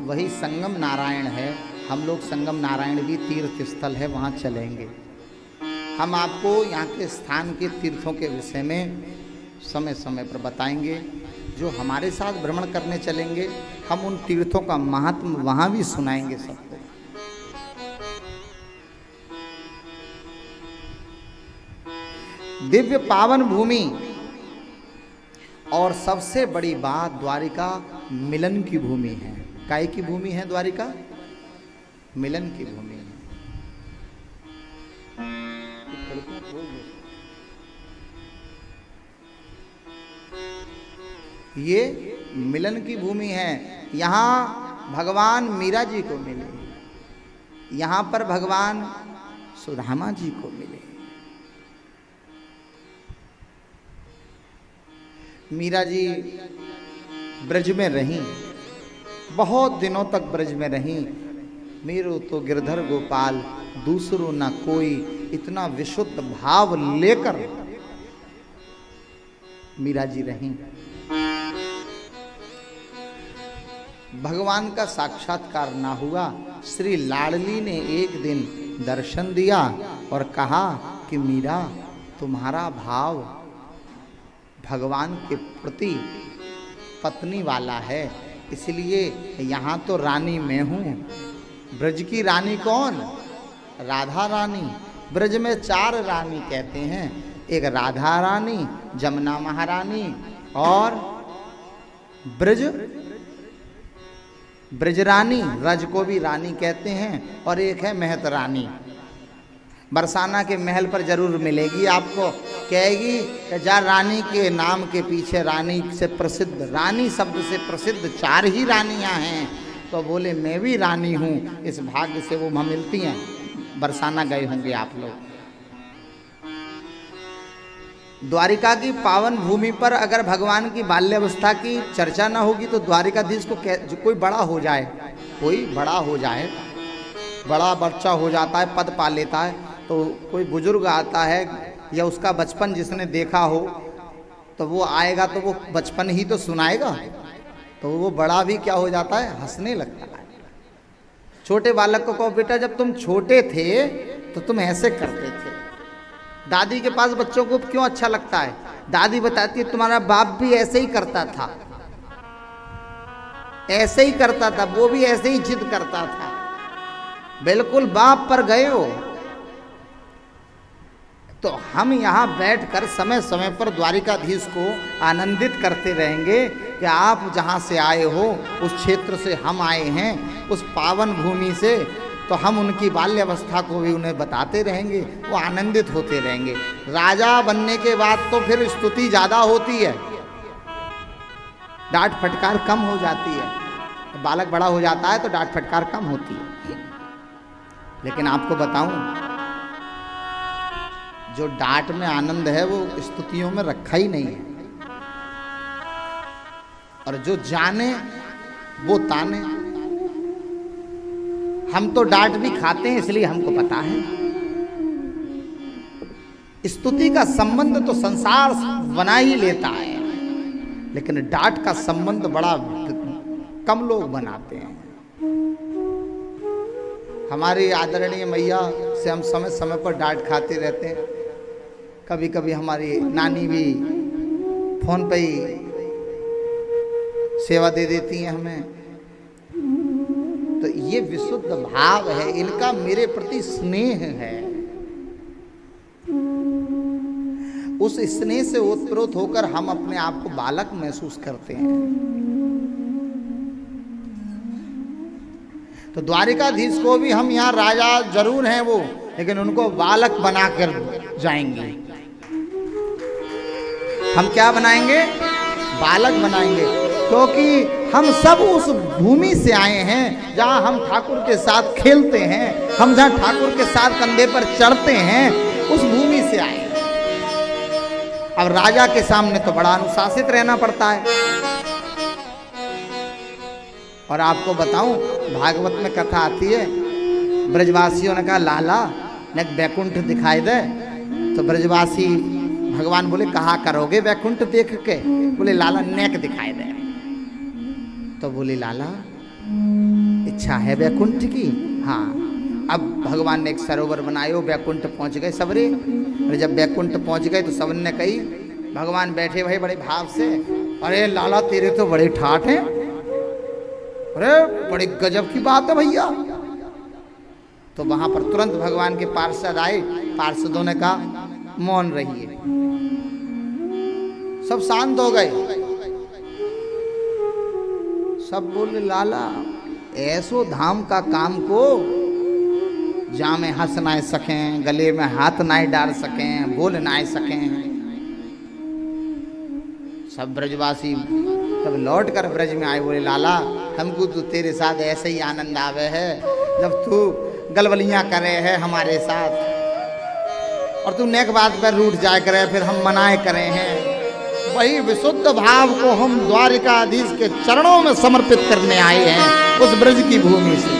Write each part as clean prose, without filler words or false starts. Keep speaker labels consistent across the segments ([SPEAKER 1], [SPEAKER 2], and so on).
[SPEAKER 1] वही संगम नारायण है। हम लोग संगम नारायण भी तीर्थ स्थल है, वहाँ चलेंगे। हम आपको यहाँ के स्थान के तीर्थों के विषय में समय समय पर बताएंगे। जो हमारे साथ भ्रमण करने चलेंगे, हम उन तीर्थों का महात्म वहाँ भी सुनाएंगे सबको। दिव्य पावन भूमि, और सबसे बड़ी बात, द्वारिका मिलन की भूमि है। काय की भूमि है द्वारिका? मिलन की भूमि है। ये मिलन की भूमि है। यहाँ भगवान मीरा जी को मिले, यहाँ पर भगवान सुदामा जी को मिले। मीरा जी ब्रज में रहीं, बहुत दिनों तक ब्रज में रहीं। मेरो तो गिरधर गोपाल दूसरो ना कोई, इतना विशुद्ध भाव लेकर मीरा जी रहीं। भगवान का साक्षात्कार ना हुआ। श्री लाडली ने एक दिन दर्शन दिया और कहा कि मीरा, तुम्हारा भाव भगवान के प्रति पत्नी वाला है, इसलिए यहाँ तो रानी मैं हूँ। ब्रज की रानी कौन? राधा रानी। ब्रज में 4 रानी कहते हैं, एक राधा रानी, जमुना महारानी और ब्रज रानी, रज को भी रानी कहते हैं, और एक है महत रानी। बरसाना के महल पर जरूर मिलेगी आपको, कहेगी कि जा रानी के नाम के पीछे, रानी से प्रसिद्ध, रानी शब्द से प्रसिद्ध 4 ही रानियां हैं। तो बोले मैं भी रानी हूँ, इस भाग्य से वो मिलती हैं। बरसाना गए होंगे आप लोग। द्वारिका की पावन भूमि पर अगर भगवान की बाल्यावस्था की चर्चा ना होगी तो द्वारिकाधीश को कोई बड़ा हो जाए, कोई बड़ा हो जाए, बड़ा बच्चा हो जाता है, पद पा लेता है, तो कोई बुजुर्ग आता है या उसका बचपन जिसने देखा हो, तो वो आएगा तो वो बचपन ही तो सुनाएगा, तो वो बड़ा भी क्या हो जाता है, हंसने लगता है। छोटे बालक को कहो बेटा जब तुम छोटे थे तो तुम ऐसे करते थे। दादी के पास बच्चों को क्यों अच्छा लगता है? दादी बताती है तुम्हारा बाप भी ऐसे ही करता था, ऐसे ही करता था, वो भी ऐसे ही जिद करता था। बिल्कुल बाप पर गए हो। तो हम यहाँ बैठकर समय समय पर द्वारिकाधीश को आनंदित करते रहेंगे कि आप जहाँ से आए हो, उस क्षेत्र से हम आए हैं, उस पावन भूमि से, तो हम उनकी बाल्यावस्था को भी उन्हें बताते रहेंगे, वो आनंदित होते रहेंगे। राजा बनने के बाद तो फिर स्तुति ज़्यादा होती है, डांट फटकार कम हो जाती है। बालक बड़ा हो जाता है तो डांट फटकार कम होती है। लेकिन आपको बताऊं, जो डांट में आनंद है वो स्तुतियों में रखा ही नहीं है, और जो जाने वो ताने। हम तो डांट भी खाते हैं, इसलिए हमको पता है। स्तुति का संबंध तो संसार बना ही लेता है, लेकिन डांट का संबंध बड़ा कम लोग बनाते हैं। हमारी आदरणीय मैया से हम समय समय पर डांट खाते रहते हैं। कभी कभी हमारी नानी भी फोन पे ही सेवा दे देती हैं हमें। तो ये विशुद्ध भाव है, इनका मेरे प्रति स्नेह है। उस स्नेह से ओतप्रोत होकर हम अपने आप को बालक महसूस करते हैं। तो द्वारिकाधीश को भी हम यहाँ राजा जरूर हैं वो, लेकिन उनको बालक बनाकर जाएंगे। हम क्या बनाएंगे? बालक बनाएंगे, क्योंकि हम सब उस भूमि से आए हैं जहाँ हम ठाकुर के साथ खेलते हैं, हम जहाँ ठाकुर के साथ कंधे पर चढ़ते हैं, उस भूमि से आए हैं। अब राजा के सामने तो बड़ा अनुशासित रहना पड़ता है। और आपको बताऊं, भागवत में कथा आती है, ब्रजवासियों ने कहा लाला ने वैकुंठ दिखाई दे। तो ब्रजवासी भगवान बोले कहा करोगे वैकुंठ देख के? बोले लाला नेक दिखाई दे। तो बोले लाला इच्छा है वैकुंठ की? हाँ। अब भगवान ने एक सरोवर बनायो, वैकुंठ पहुंच गए सबरे। और जब वैकुंठ पहुंच गए तो सबन ने कही, भगवान बैठे भाई बड़े भाव से, अरे लाला तेरे तो बड़े ठाठ हैं, अरे बड़े गजब की बात है भैया। तो वहां पर तुरंत भगवान के पार्षद आए, पार्षदों ने कहा मौन रहिए, सब शांत हो गए। सब बोले लाला ऐसो धाम का काम को जहाँ में हंस ना सकें, गले में हाथ ना डाल सकें, बोल ना सकें। सब ब्रजवासी तब लौट कर ब्रज में आए, बोले लाला हमको तो तेरे साथ ऐसे ही आनंद आवे है जब तू गलबलियाँ करे है हमारे साथ, और तू नेक बात पर रूठ जाए करे, फिर हम मनाए करे हैं। वही विशुद्ध भाव को हम द्वारिकाधीश के चरणों में समर्पित करने आए हैं उस ब्रज की भूमि से।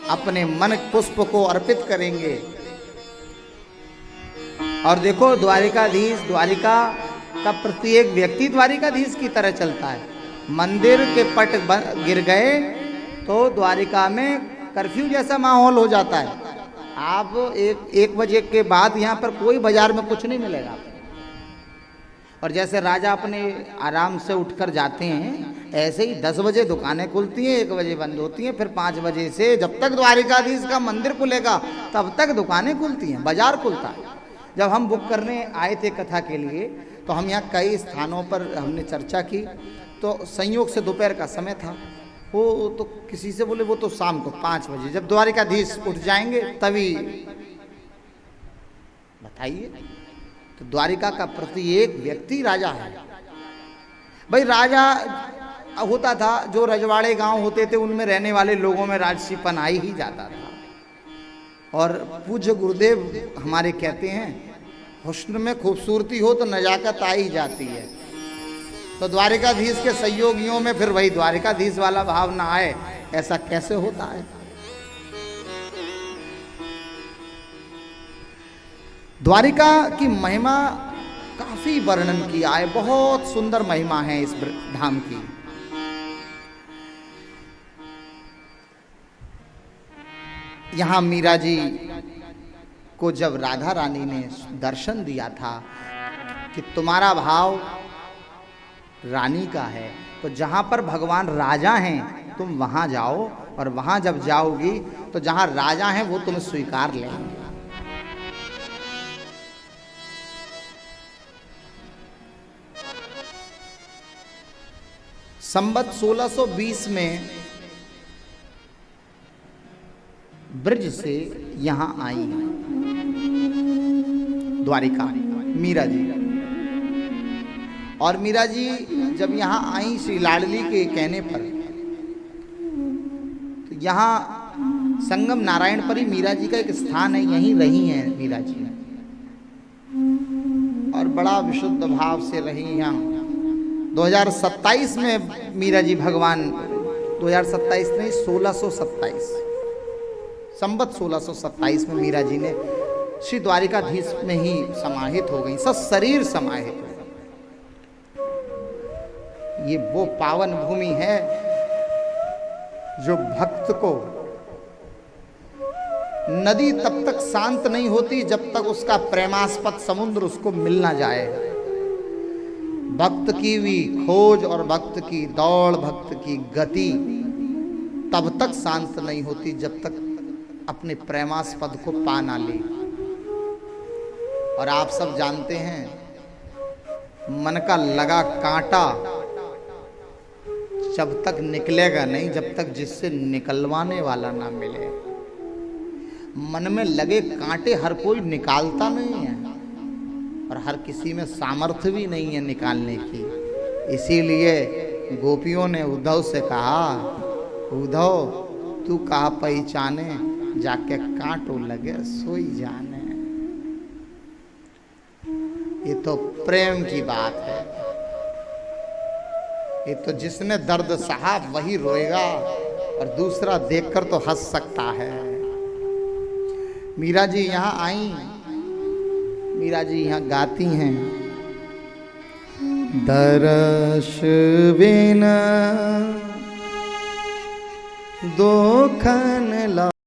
[SPEAKER 1] अपने मन पुष्प को अर्पित करेंगे। और देखो द्वारिकाधीश, द्वारिका का प्रत्येक व्यक्ति द्वारिकाधीश की तरह चलता है। मंदिर के पट गिर गए तो द्वारिका में कर्फ्यू जैसा माहौल हो जाता है। आप एक बजे के बाद यहाँ पर कोई बाजार में कुछ नहीं मिलेगा। और जैसे राजा अपने आराम से उठकर जाते हैं, ऐसे ही 10 बजे दुकानें खुलती हैं, 1 बजे बंद होती हैं, फिर 5 बजे से जब तक द्वारिकाधीश का मंदिर खुलेगा तब तक दुकानें खुलती हैं, बाजार खुलता है। जब हम बुक करने आए थे कथा के लिए तो हम यहाँ कई स्थानों पर हमने चर्चा की, तो संयोग से दोपहर का समय था। वो तो किसी से बोले वो तो शाम को 5 बजे जब द्वारिकाधीश उठ जाएंगे तभी। बताइए, तो द्वारिका का प्रत्येक व्यक्ति राजा है भाई। राजा होता था, जो रजवाड़े गांव होते थे उनमें रहने वाले लोगों में राजसीपन आ ही जाता था। और पूज्य गुरुदेव हमारे कहते हैं, हुस्न में खूबसूरती हो तो नजाकत आ ही जाती है। तो द्वारिकाधीश के सहयोगियों में फिर वही द्वारिकाधीश वाला भाव ना आए, ऐसा कैसे होता है? द्वारिका की महिमा काफी वर्णन किया है, बहुत सुंदर महिमा है इस धाम की। यहां मीरा जी को जब राधा रानी ने दर्शन दिया था कि तुम्हारा भाव रानी का है, तो जहां पर भगवान राजा हैं तुम वहां जाओ, और वहां जब जाओगी तो जहां राजा हैं वो तुम्हें स्वीकार लेंगे। संवत 1620 में ब्रज से यहां आई द्वारिका मीरा जी। और मीरा जी जब यहाँ आई श्री लाडली के कहने पर, तो यहाँ संगम नारायणपुरी मीरा जी का एक स्थान है, यहीं रही हैं मीरा जी, और बड़ा विशुद्ध भाव से रही यहाँ। 2027 में मीरा जी भगवान, 2027 नहीं 1627, संवत 1627 में मीरा जी ने श्री द्वारिकाधीश में ही समाहित हो गई, सशरीर समाहित हो गई। ये वो पावन भूमि है जो भक्त को, नदी तब तक शांत नहीं होती जब तक उसका प्रेमास्पद समुद्र उसको मिल ना जाए। भक्त की भी खोज और भक्त की दौड़, भक्त की गति तब तक शांत नहीं होती जब तक अपने प्रेमास्पद को पा ना ले। और आप सब जानते हैं, मन का लगा कांटा जब तक निकलेगा नहीं, जब तक जिससे निकलवाने वाला ना मिले। मन में लगे कांटे हर कोई निकालता नहीं है, और हर किसी में सामर्थ्य भी नहीं है निकालने की। इसीलिए गोपियों ने उद्धव से कहा, उद्धव तू कहा पहचाने, जाके कांटो लगे सोई जाने। ये तो प्रेम की बात है। ये तो जिसने दर्द सहा वही रोएगा, और दूसरा देखकर तो हंस सकता है। मीरा जी यहाँ आई, मीरा जी यहाँ गाती हैं, दरस बिना दोखन ला